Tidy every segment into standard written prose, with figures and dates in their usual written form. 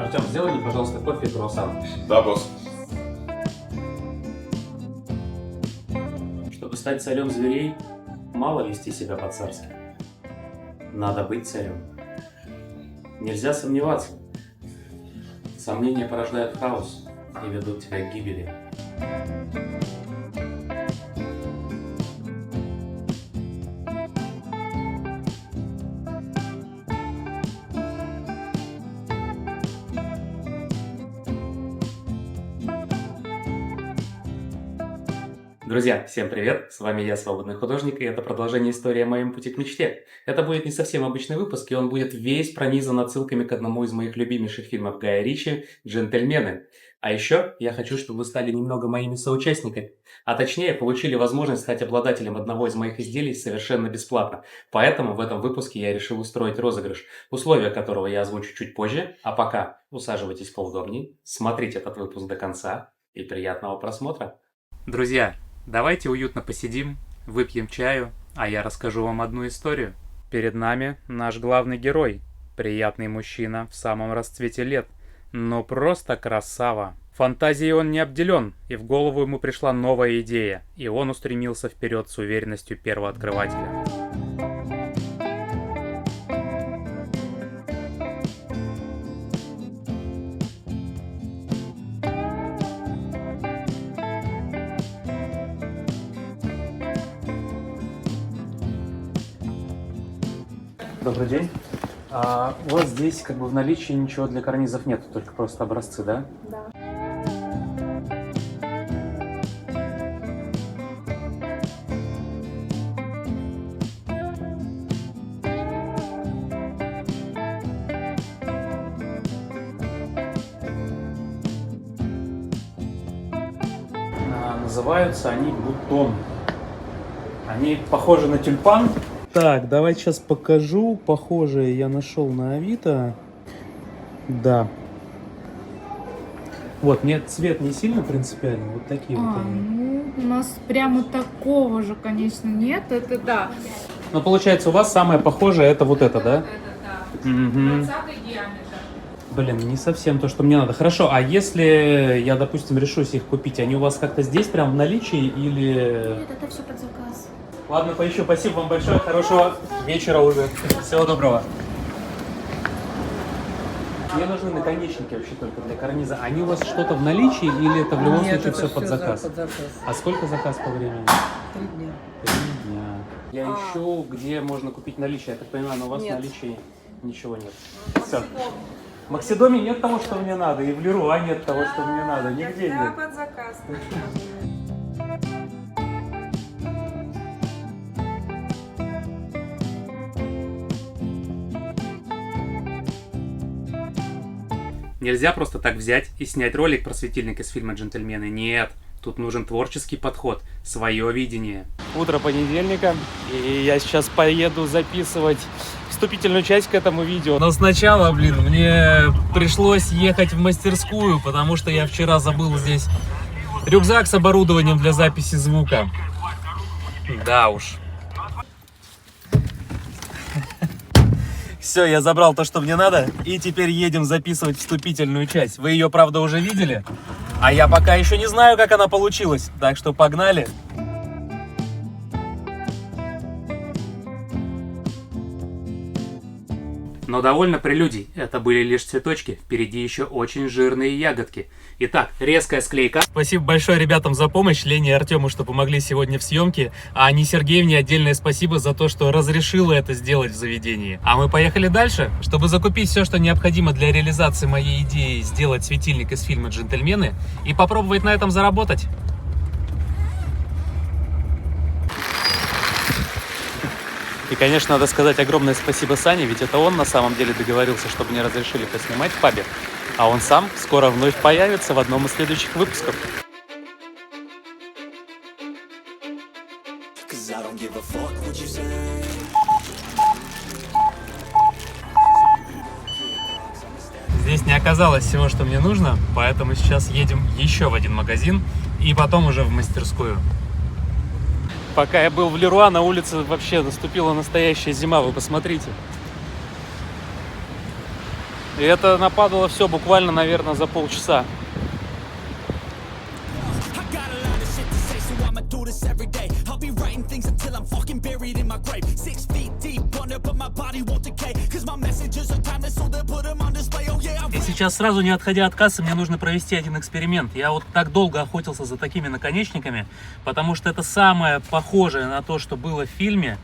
Артем, сделай мне, пожалуйста, кофе и круассан. Да, босс. Чтобы стать царем зверей, мало вести себя по-царски. Надо быть царем. Нельзя сомневаться. Сомнения порождают хаос и ведут тебя к гибели. Друзья, всем привет! С вами я, Свободный художник, и это продолжение истории о моем пути к мечте. Это будет не совсем обычный выпуск, и он будет весь пронизан отсылками к одному из моих любимейших фильмов Гая Ричи «Джентльмены». А еще я хочу, чтобы вы стали немного моими соучастниками, а точнее получили возможность стать обладателем одного из моих изделий совершенно бесплатно. Поэтому в этом выпуске я решил устроить розыгрыш, условия которого я озвучу чуть позже, а пока усаживайтесь поудобнее, смотрите этот выпуск до конца и приятного просмотра. Друзья, давайте уютно посидим, выпьем чаю, а я расскажу вам одну историю. Перед нами наш главный герой, приятный мужчина в самом расцвете лет, но просто красава. Фантазией он не обделен, и в голову ему пришла новая идея, и он устремился вперед с уверенностью первооткрывателя. Добрый день. У вас здесь как бы в наличии ничего для карнизов нет, только просто образцы, да? Да. Называются они бутон. Они похожи на тюльпан. Так, давайте сейчас покажу. Похожие я нашел на Авито. Да. Вот, мне цвет не сильно принципиальный. Вот такие вот они. Ну, у нас прямо такого же, конечно, нет. Это да. Ну, получается, у вас самое похожее это вот это, да? Это да. Угу. 20-й диаметр. Блин, не совсем то, что мне надо. Хорошо, а если я, допустим, решусь их купить, они у вас как-то здесь прям в наличии или... Нет, это все под заказ. Ладно, поищу. Спасибо вам большое. Хорошего вечера уже. Всего доброго. Мне нужны наконечники вообще только для карниза. Они у вас что-то в наличии или это в любом случае все под заказ? Под заказ. А сколько заказ по времени? 3 дня. 3 дня. Я ищу, где можно купить наличие. Я так понимаю, но у вас в Нет. наличии ничего нет. Все. В Максидоме нет того, что мне надо, и в Леруа нет того, что мне надо. Нигде Да, нет. под заказ. Нельзя просто так взять и снять ролик про светильник из фильма «Джентльмены». Нет, тут нужен творческий подход, свое видение. Утро понедельника, и я сейчас поеду записывать вступительную часть к этому видео. Но сначала, мне пришлось ехать в мастерскую, потому что я вчера забыл здесь рюкзак с оборудованием для записи звука. Да уж. Все, я забрал то, что мне надо, и теперь едем записывать вступительную часть. Вы ее, правда, уже видели, а я пока еще не знаю, как она получилась, так что погнали. Но довольно прелюдий, это были лишь цветочки, впереди еще очень жирные ягодки. Итак, резкая склейка. Спасибо большое ребятам за помощь, Лене и Артему, что помогли сегодня в съемке, а Ане Сергеевне отдельное спасибо за то, что разрешила это сделать в заведении. А мы поехали дальше. Чтобы закупить все, что необходимо для реализации моей идеи сделать светильник из фильма «Джентльмены» и попробовать на этом заработать. И, конечно, надо сказать огромное спасибо Сане, ведь это он на самом деле договорился, чтобы мне разрешили поснимать в пабе. А он сам скоро вновь появится в одном из следующих выпусков. Здесь не оказалось всего, что мне нужно, поэтому сейчас едем еще в один магазин и потом уже в мастерскую. Пока я был в Леруа, на улице вообще наступила настоящая зима, вы посмотрите. И это нападало все буквально, наверное, за полчаса. И сейчас, сразу не отходя от кассы, мне нужно провести один эксперимент. Я вот так долго охотился за такими наконечниками, потому что это самое похожее на то, что было в фильме.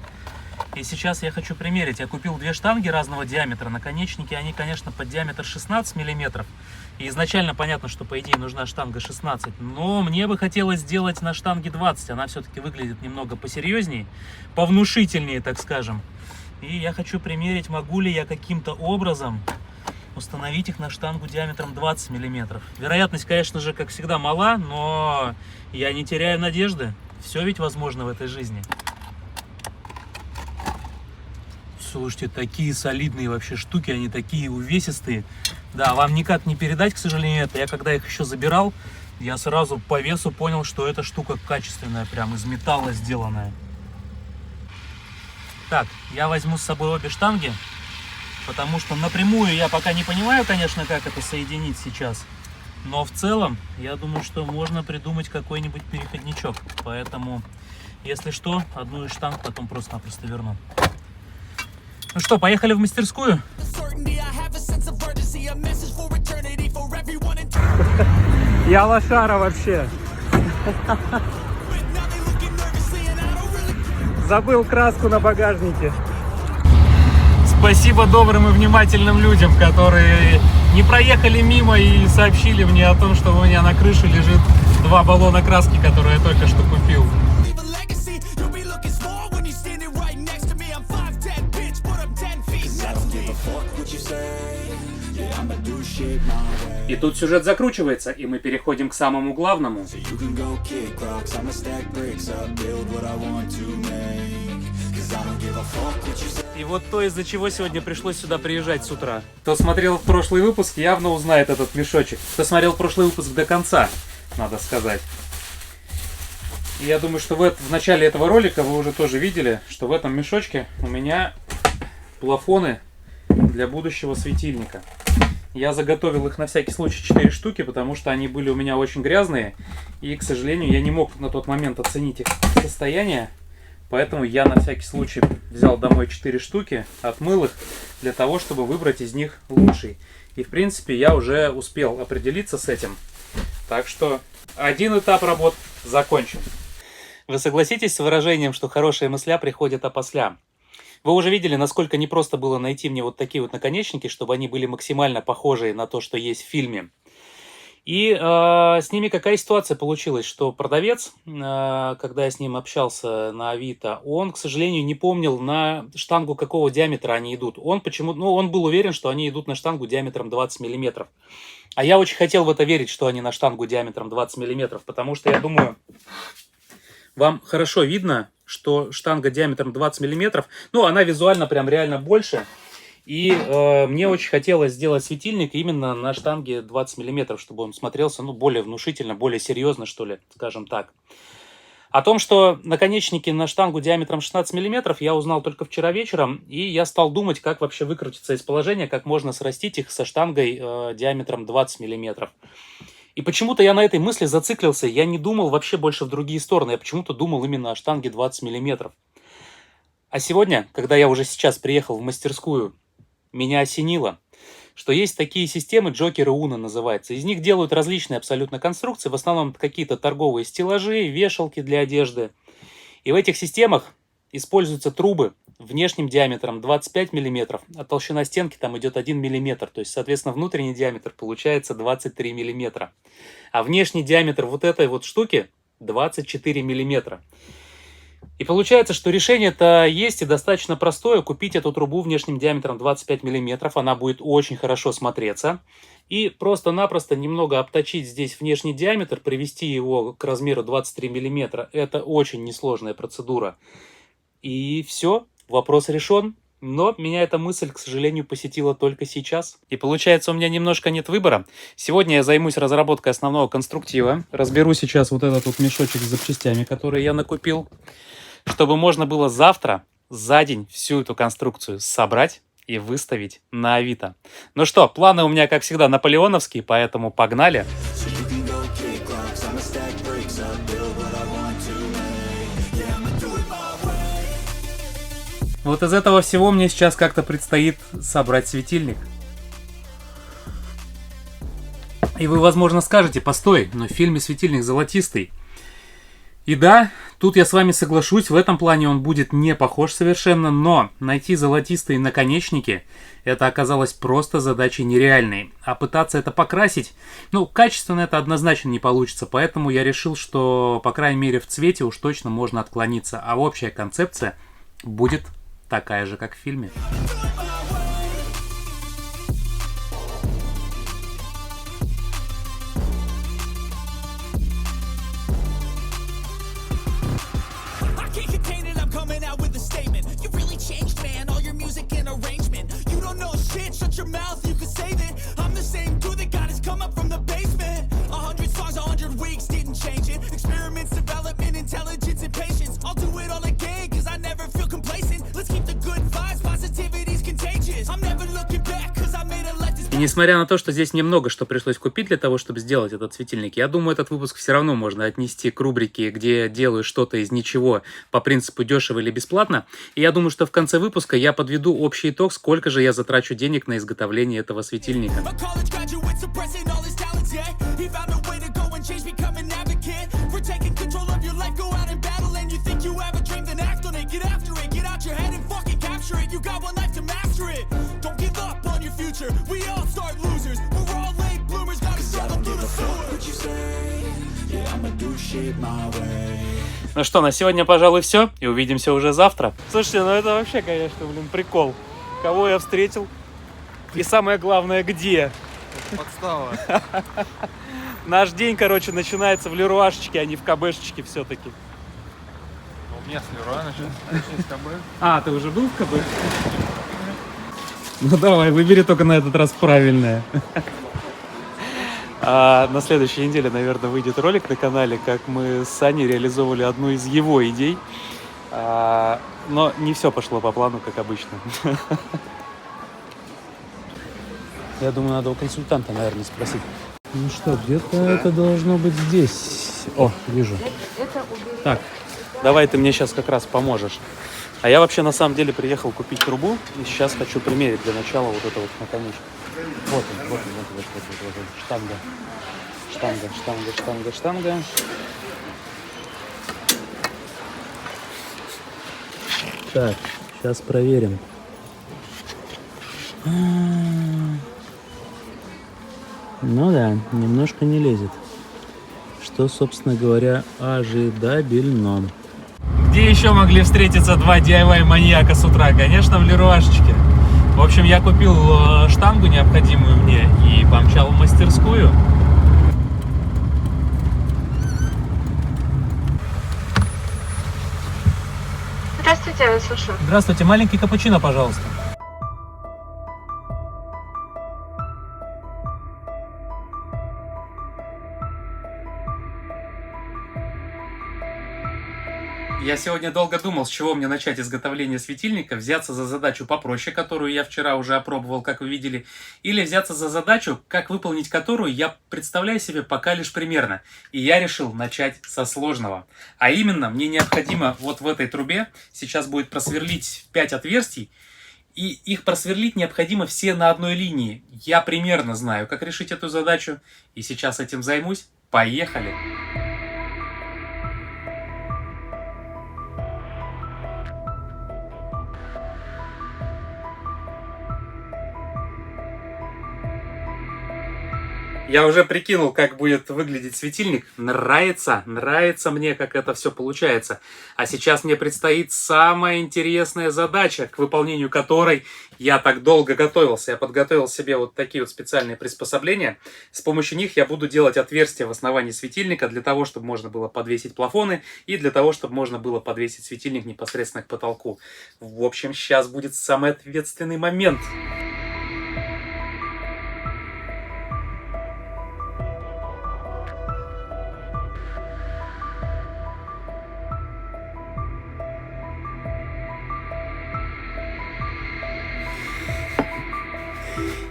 И сейчас я хочу примерить. Я купил две штанги разного диаметра. Наконечники, они, конечно, под диаметр 16 миллиметров. И изначально понятно, что, по идее, нужна штанга 16. Но мне бы хотелось сделать на штанге 20. Она все-таки выглядит немного посерьезнее, повнушительнее, так скажем. И я хочу примерить, могу ли я каким-то образом установить их на штангу диаметром 20 миллиметров. Вероятность, конечно же, как всегда, мала, но я не теряю надежды. Все ведь возможно в этой жизни. Слушайте, такие солидные вообще штуки, они такие увесистые. Да, вам никак не передать, к сожалению, это. Я когда их еще забирал, я сразу по весу понял, что эта штука качественная, прям из металла сделанная. Так, я возьму с собой обе штанги, потому что напрямую я пока не понимаю, конечно, как это соединить сейчас. Но в целом, я думаю, что можно придумать какой-нибудь переходничок. Поэтому, если что, одну из штанг потом просто-напросто верну. Ну что, поехали в мастерскую? Я лошара вообще. Забыл краску на багажнике. Спасибо добрым и внимательным людям, которые не проехали мимо и сообщили мне о том, что у меня на крыше лежит 2 баллона краски, которые я только что купил. И тут сюжет закручивается, и мы переходим к самому главному. И вот то, из-за чего сегодня пришлось сюда приезжать с утра. Кто смотрел прошлый выпуск, явно узнает этот мешочек. Кто смотрел прошлый выпуск до конца, надо сказать. И я думаю, что в начале этого ролика вы уже тоже видели, что в этом мешочке у меня плафоны для будущего светильника. Я заготовил их на всякий случай 4 штуки, потому что они были у меня очень грязные. И, к сожалению, я не мог на тот момент оценить их состояние. Поэтому я на всякий случай взял домой 4 штуки, отмыл их, для того, чтобы выбрать из них лучший. И, в принципе, я уже успел определиться с этим. Так что один этап работ закончен. Вы согласитесь с выражением, что хорошие мысля приходят опосля? Вы уже видели, насколько непросто было найти мне вот такие вот наконечники, чтобы они были максимально похожие на то, что есть в фильме. И с ними какая ситуация получилась, что продавец, когда я с ним общался на Авито, он, к сожалению, не помнил, на штангу какого диаметра они идут. Он был уверен, что они идут на штангу диаметром 20 миллиметров. А я очень хотел в это верить, что они на штангу диаметром 20 миллиметров, потому что я думаю, вам хорошо видно, что штанга диаметром 20 миллиметров, ну, она визуально прям реально больше. И мне очень хотелось сделать светильник именно на штанге 20 миллиметров, чтобы он смотрелся, ну, более внушительно, более серьезно, что ли, скажем так. О том, что наконечники на штангу диаметром 16 миллиметров, я узнал только вчера вечером, и я стал думать, как вообще выкрутиться из положения, как можно срастить их со штангой диаметром 20 миллиметров. И почему-то я на этой мысли зациклился, я не думал вообще больше в другие стороны, я почему-то думал именно о штанге 20 миллиметров. А сегодня, когда я уже сейчас приехал в мастерскую, меня осенило, что есть такие системы, Джокеры Уно называется. Из них делают различные абсолютно конструкции, в основном какие-то торговые стеллажи, вешалки для одежды. И в этих системах используются трубы внешним диаметром 25 мм, а толщина стенки там идет 1 мм. То есть, соответственно, внутренний диаметр получается 23 мм. А внешний диаметр вот этой вот штуки 24 мм. И получается, что решение-то есть и достаточно простое. Купить эту трубу внешним диаметром 25 мм, она будет очень хорошо смотреться. И просто-напросто немного обточить здесь внешний диаметр, привести его к размеру 23 мм. Это очень несложная процедура. И все, вопрос решен. Но меня эта мысль, к сожалению, посетила только сейчас. И получается, у меня немножко нет выбора. Сегодня я займусь разработкой основного конструктива. Разберу сейчас вот этот вот мешочек с запчастями, которые я накупил, чтобы можно было завтра, за день, всю эту конструкцию собрать и выставить на Авито. Ну что, планы у меня, как всегда, наполеоновские, поэтому погнали. Вот из этого всего мне сейчас как-то предстоит собрать светильник. И вы, возможно, скажете: постой, но в фильме светильник золотистый. И да, тут я с вами соглашусь, в этом плане он будет не похож совершенно, но найти золотистые наконечники — это оказалось просто задачей нереальной. А пытаться это покрасить, ну, качественно это однозначно не получится, поэтому я решил, что, по крайней мере, в цвете уж точно можно отклониться, а общая концепция будет такая же, как в фильме. И несмотря на то, что здесь немного что пришлось купить для того, чтобы сделать этот светильник, я думаю, этот выпуск все равно можно отнести к рубрике, где делаю что-то из ничего по принципу дешево или бесплатно. И я думаю, что в конце выпуска я подведу общий итог, сколько же я затрачу денег на изготовление этого светильника. Ну что, на сегодня, пожалуй, все. И увидимся уже завтра. Слушайте, ну это вообще, конечно, прикол. Кого я встретил? И самое главное, где? Подстава. Наш день, короче, начинается в Леруашечке, а не в КБшечке все-таки. У меня с Леруа начнется КБ. А, ты уже был в КБ? Ну давай, выбери только на этот раз правильное. На следующей неделе, наверное, выйдет ролик на канале, как мы с Саней реализовывали одну из его идей. Но не все пошло по плану, как обычно. Я думаю, надо у консультанта, наверное, спросить. Ну что, где-то это должно быть здесь. О, вижу. Так, давай ты мне сейчас как раз поможешь. А я вообще на самом деле приехал купить трубу и сейчас хочу примерить для начала вот это вот наконечник. Вот он, штанга. Штанга. Так, сейчас проверим. Ну да, немножко не лезет. Что, собственно говоря, ожидабельно. Где еще могли встретиться два DIY-маньяка с утра? Конечно, в Леруашечке. В общем, я купил штангу необходимую мне и помчал в мастерскую. Здравствуйте, я вас слушаю. Здравствуйте, маленький капучино, пожалуйста. Я сегодня долго думал, с чего мне начать изготовление светильника, взяться за задачу попроще, которую я вчера уже опробовал, как вы видели, или взяться за задачу, как выполнить которую я представляю себе пока лишь примерно. И я решил начать со сложного. А именно, мне необходимо вот в этой трубе сейчас будет просверлить 5 отверстий, и их просверлить необходимо все на одной линии. Я примерно знаю, как решить эту задачу, и сейчас этим займусь. Поехали! Я уже прикинул, как будет выглядеть светильник. Нравится мне, как это все получается. А сейчас мне предстоит самая интересная задача, к выполнению которой я так долго готовился. Я подготовил себе вот такие вот специальные приспособления. С помощью них я буду делать отверстия в основании светильника для того, чтобы можно было подвесить плафоны и для того, чтобы можно было подвесить светильник непосредственно к потолку. В общем, сейчас будет самый ответственный момент.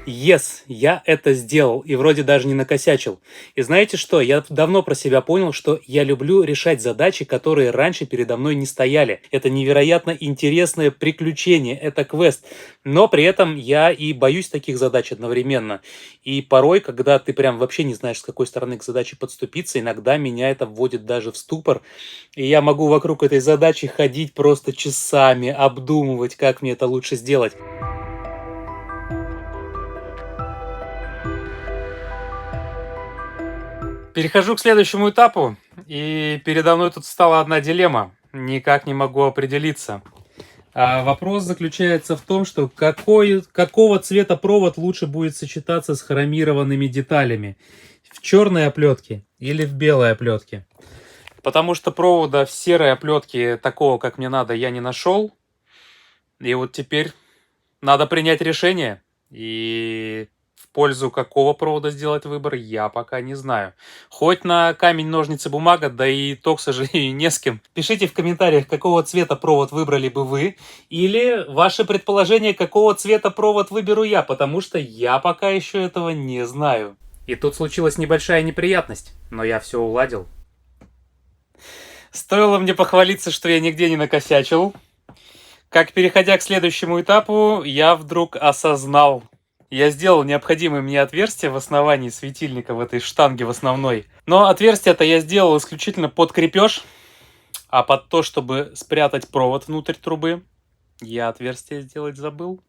Yes, я это сделал и вроде даже не накосячил. И знаете что, я давно про себя понял, что я люблю решать задачи, которые раньше передо мной не стояли. Это невероятно интересное приключение, это квест. Но при этом я и боюсь таких задач одновременно. И порой, когда ты прям вообще не знаешь, с какой стороны к задаче подступиться, иногда меня это вводит даже в ступор. И я могу вокруг этой задачи ходить просто часами, обдумывать, как мне это лучше сделать. Перехожу к следующему этапу, и передо мной тут стала одна дилемма. Никак не могу определиться. Вопрос заключается в том, что какого цвета провод лучше будет сочетаться с хромированными деталями? В черной оплетке или в белой оплетке? Потому что провода в серой оплетке такого, как мне надо, я не нашел. И вот теперь надо принять решение. И в пользу какого провода сделать выбор, я пока не знаю. Хоть на камень, ножницы, бумага, да и то, к сожалению, не с кем. Пишите в комментариях, какого цвета провод выбрали бы вы. Или ваше предположение, какого цвета провод выберу я, потому что я пока еще этого не знаю. И тут случилась небольшая неприятность, но я все уладил. Стоило мне похвалиться, что я нигде не накосячил. Как, переходя к следующему этапу, я вдруг осознал. Я сделал необходимое мне отверстие в основании светильника в этой штанге в основной. Но отверстие-то я сделал исключительно под крепеж, а под то, чтобы спрятать провод внутрь трубы, я отверстие сделать забыл.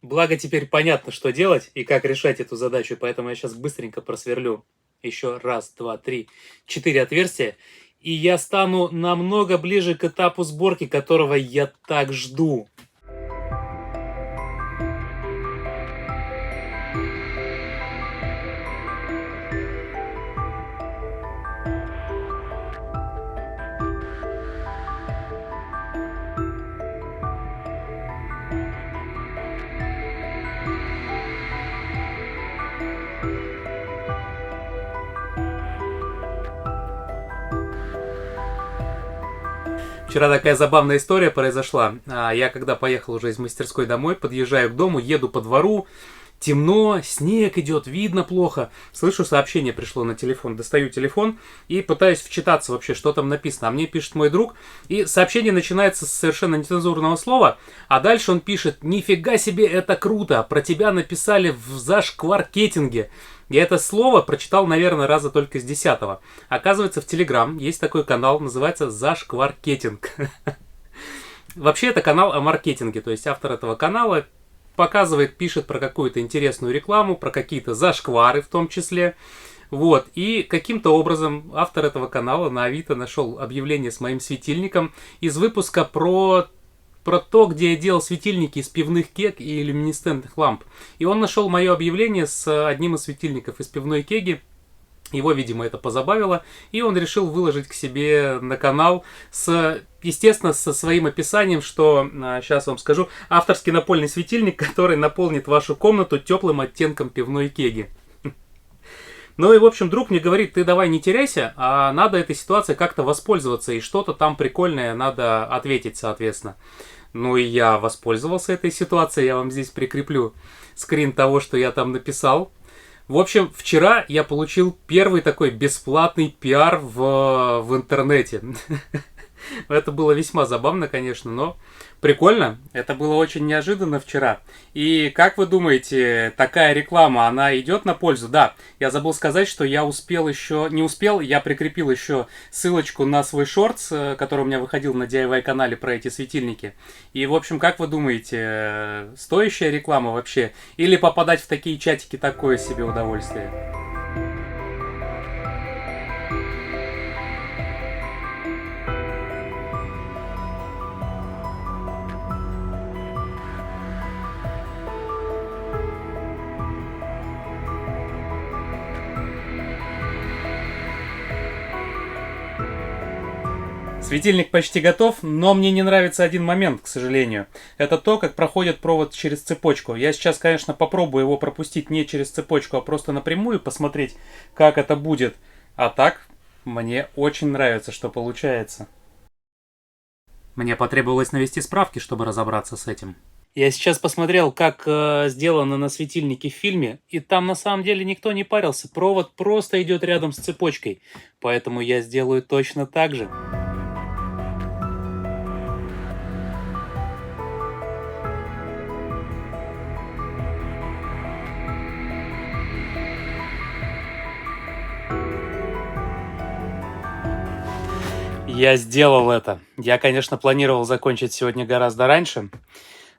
Благо теперь понятно, что делать и как решать эту задачу, поэтому я сейчас быстренько просверлю еще раз, два, три, 4 отверстия. И я стану намного ближе к этапу сборки, которого я так жду. Вчера такая забавная история произошла. Я когда поехал уже из мастерской домой, подъезжаю к дому, еду по двору, темно, снег идет, видно плохо. Слышу, сообщение пришло на телефон. Достаю телефон и пытаюсь вчитаться вообще, что там написано. А мне пишет мой друг, и сообщение начинается с совершенно нецензурного слова, а дальше он пишет: «Нифига себе, это круто, про тебя написали в зашкваркетинге». Я это слово прочитал, наверное, раза только с 10-го. Оказывается, в Телеграм есть такой канал, называется «Зашкваркетинг». Вообще, это канал о маркетинге, то есть автор этого канала показывает, пишет про какую-то интересную рекламу, про какие-то зашквары в том числе. Вот, и каким-то образом автор этого канала на Авито нашел объявление с моим светильником из выпуска про то, где я делал светильники из пивных кег и люминесцентных ламп. И он нашел мое объявление с одним из светильников из пивной кеги. Его, видимо, это позабавило, и он решил выложить к себе на канал, естественно, со своим описанием, что, сейчас вам скажу, авторский напольный светильник, который наполнит вашу комнату теплым оттенком пивной кеги. Ну и, в общем, друг мне говорит: ты давай не теряйся, а надо этой ситуацией как-то воспользоваться, и что-то там прикольное надо ответить, соответственно. Ну и я воспользовался этой ситуацией, я вам здесь прикреплю скрин того, что я там написал. В общем, вчера я получил первый такой бесплатный пиар в интернете. Это было весьма забавно, конечно, но прикольно. Это было очень неожиданно вчера. И как вы думаете, такая реклама, она идет на пользу? Да, я забыл сказать, что я я прикрепил еще ссылочку на свой шортс, который у меня выходил на DIY-канале про эти светильники. И, в общем, как вы думаете, стоящая реклама вообще? Или попадать в такие чатики такое себе удовольствие? Светильник почти готов, но мне не нравится один момент, к сожалению. Это то, как проходит провод через цепочку. Я сейчас, конечно, попробую его пропустить не через цепочку, а просто напрямую, посмотреть, как это будет. А так, мне очень нравится, что получается. Мне потребовалось навести справки, чтобы разобраться с этим. Я сейчас посмотрел, как сделано на светильнике в фильме, и там на самом деле никто не парился. Провод просто идет рядом с цепочкой. Поэтому я сделаю точно так же. Я сделал это. Я, конечно, планировал закончить сегодня гораздо раньше,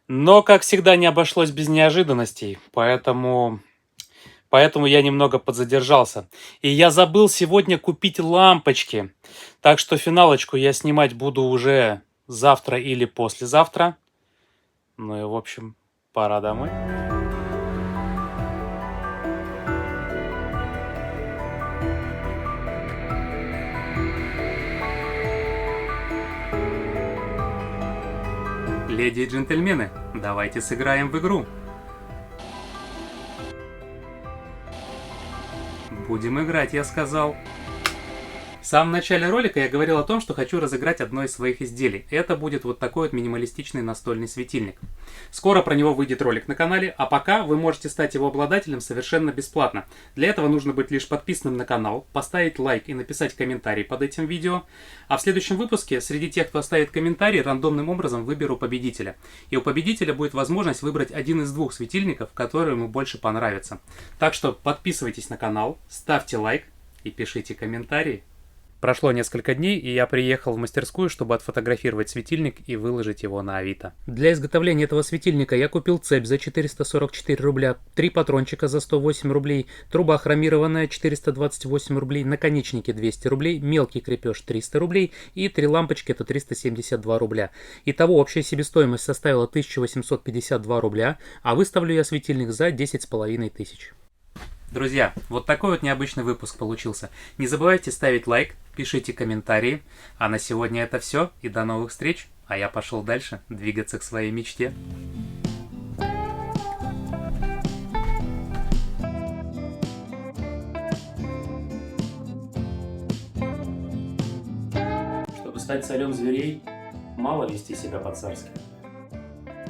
но, как всегда, не обошлось без неожиданностей, поэтому я немного подзадержался. И я забыл сегодня купить лампочки, так что финалочку я снимать буду уже завтра или послезавтра. Ну и, в общем, пора домой. Леди и джентльмены, давайте сыграем в игру. Будем играть, я сказал. В самом начале ролика я говорил о том, что хочу разыграть одно из своих изделий. Это будет вот такой вот минималистичный настольный светильник. Скоро про него выйдет ролик на канале, а пока вы можете стать его обладателем совершенно бесплатно. Для этого нужно быть лишь подписанным на канал, поставить лайк и написать комментарий под этим видео. А в следующем выпуске среди тех, кто оставит комментарий, рандомным образом выберу победителя. И у победителя будет возможность выбрать один из двух светильников, который ему больше понравится. Так что подписывайтесь на канал, ставьте лайк и пишите комментарии. Прошло несколько дней, и я приехал в мастерскую, чтобы отфотографировать светильник и выложить его на Авито. Для изготовления этого светильника я купил цепь за 444 рубля, 3 патрончика за 108 рублей, труба хромированная 428 рублей, наконечники 200 рублей, мелкий крепеж 300 рублей и 3 лампочки, это 372 рубля. Итого общая себестоимость составила 1852 рубля, а выставлю я светильник за 10 500. Друзья, вот такой вот необычный выпуск получился. Не забывайте ставить лайк, пишите комментарии. А на сегодня это все, и до новых встреч. А я пошел дальше, двигаться к своей мечте. Чтобы стать царем зверей, мало вести себя по-царски.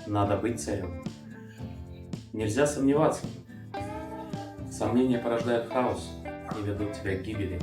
Надо быть царем. Нельзя сомневаться. Сомнения порождают хаос и ведут тебя к гибели.